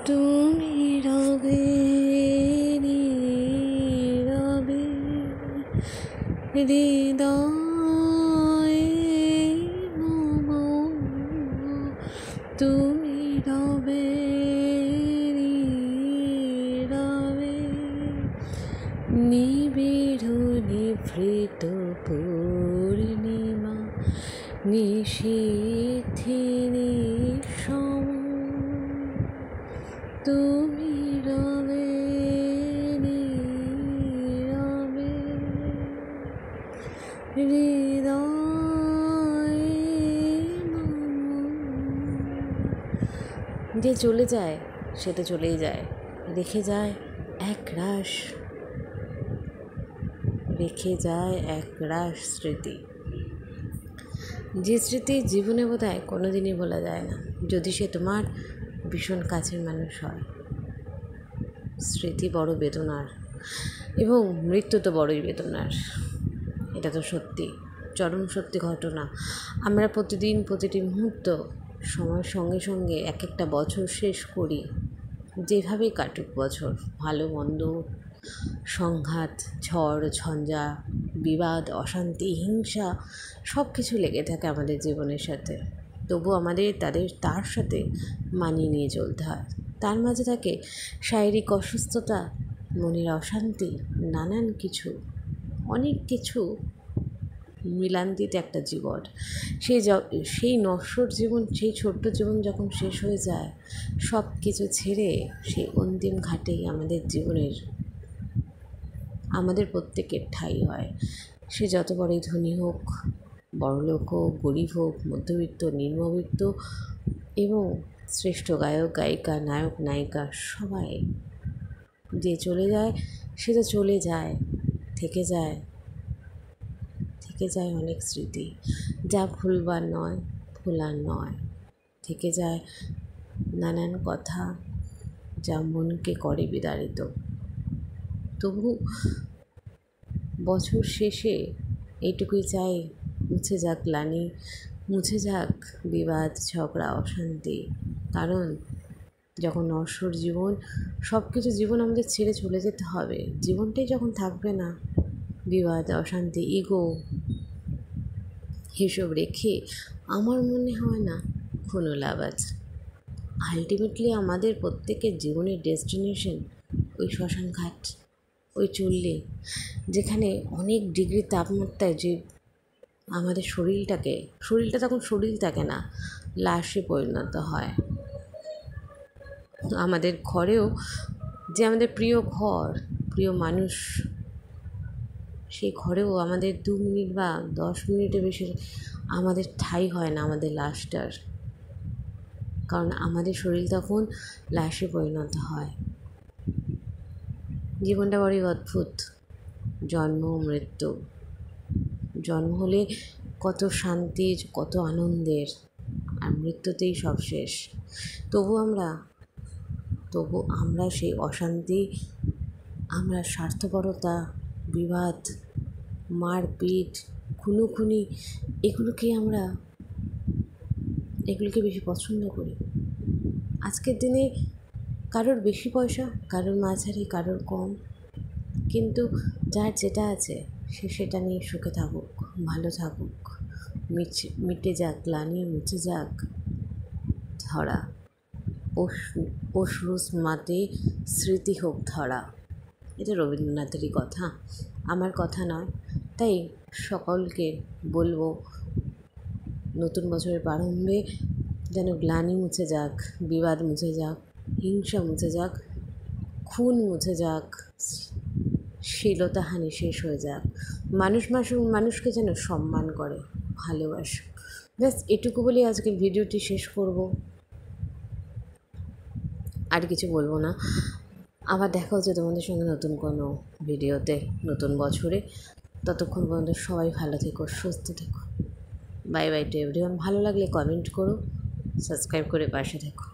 তুমি রবে নীরবে হৃদয়ে মম, তুমি রবে নীরবে নিবিড় নিভৃত পূর্ণিমা নিশীথে নিঃসম, তুমি রবে নীরবে হৃদয়ে মম। যে চলে যায় সে তো চলেই যায়, রেখে যায় একরাশ স্মৃতি। যে স্মৃতি জীবনে বোধহয় কোনো দিনই ভোলা যায় না, যদি সে তোমার ভীষণ কাছের মানুষ হয়। স্মৃতি বড় বেদনার, এবং মৃত্যু তো বড়ই বেদনার। এটা তো সত্যি, চরম সত্যি ঘটনা। আমরা প্রতিটি মুহূর্ত সময়ের সঙ্গে সঙ্গে এক একটা বছর শেষ করি। যেভাবেই কাটুক বছর, ভালো মন্দ, সংঘাত, ঝড় ঝঞ্ঝা, বিবাদ, অশান্তি, হিংসা সব কিছু লেগে থাকে আমাদের জীবনের সাথে। তবু আমাদের তার সাথে মানিয়ে নিয়ে চলতে হয়। তার মাঝে থাকে শারীরিক অসুস্থতা, মনের অশান্তি, নানান কিছু, অনেক কিছু মিলান্তিতে একটা জীবন। সেই নশ্বর জীবন, সেই ছোট্ট জীবন যখন শেষ হয়ে যায়, সব কিছু ছেড়ে সেই অন্তিম ঘাটেই আমাদের প্রত্যেকের ঠাঁই হয়। সে যত বড়ই ধনী হোক, বড়লোক হোক, গরিব হোক, মধ্যবিত্ত, নিম্নবিত্ত, এবং শ্রেষ্ঠ গায়ক গায়িকা, নায়ক নায়িকা, সবাই যে চলে যায় সে তো চলে যায়, থেকে যায় অনেক স্মৃতি, যা ভুলবার নয়, ভোলার নয়। থেকে যায় নানান কথা, যা মনকে করে বিদারিত। তবু বছর শেষে এইটুকুই চাই, মুছে যাক গ্লানি, মুছে যাক বিবাদ, ঝগড়া, অশান্তি। কারণ যখন নশ্বর জীবন, সব কিছু জীবন আমাদের ছেড়ে চলে যেতে হবে, জীবনটাই যখন থাকবে না, বিবাদ, অশান্তি, ইগো এসব রেখে আমার মনে হয় না কোনো লাভ আছে। আলটিমেটলি আমাদের প্রত্যেকের জীবনের ডেস্টিনেশন ওই শ্মশান ঘাট, ওই চুল্লি, যেখানে অনেক ডিগ্রি তাপমাত্রায় যে আমাদের শরীরটা তখন শরীর থাকে না, লাশে পরিণত হয়। আমাদের ঘরেও যে আমাদের প্রিয় ঘর, প্রিয় মানুষ, সেই ঘরেও আমাদের 2 মিনিট বা 10 মিনিটের বেশি আমাদের ঠাঁই হয় না আমাদের লাশটার। কারণ আমাদের শরীর তখন লাশে পরিণত হয়। জীবনটা বড়ই অদ্ভুত, জন্ম মৃত্যু। জন্ম হলে কত শান্তির, কত আনন্দের, আর মৃত্যুতেই সব শেষ। তবু আমরা সেই অশান্তি, আমরা স্বার্থপরতা, বিবাদ, মারপিট, খুনোখুনি, এগুলোকে বেশি পছন্দ করি। আজকের দিনে কারোর বেশি পয়সা, কারোর মাঝারি, কারোর কম, কিন্তু যার যেটা আছে সে সেটা নিয়ে সুখে থাকুক, ভালো থাকুক, মিটে যাক গ্লানি, মুছে যাক ধরা, অশ্রু মাতে স্মৃতি হোক ধরা। এটা রবীন্দ্রনাথেরই কথা, আমার কথা নয়। তাই সকলকে বলবো, নতুন বছরের প্রারম্ভে যেন গ্লানি মুছে যাক, বিবাদ মুছে যাক, হিংসা মুছে যাক, খুন মুছে যাক, শ্লীলতাহানি শেষ হয়ে যাক, মানুষকে যেন সম্মান করে, ভালোবাসে। ব্যাস এটুকু বলেই আজকের ভিডিওটি শেষ করব, আর কিছু বলবো না। আবার দেখা হচ্ছে তোমাদের সঙ্গে নতুন কোনো ভিডিওতে, নতুন বছরে। ততক্ষণ পর্যন্ত সবাই ভালো থেকো, সুস্থ থেকো। Bye bye to everyone. ভালো লাগলে কমেন্ট করো, সাবস্ক্রাইব করে পাশে থেকো।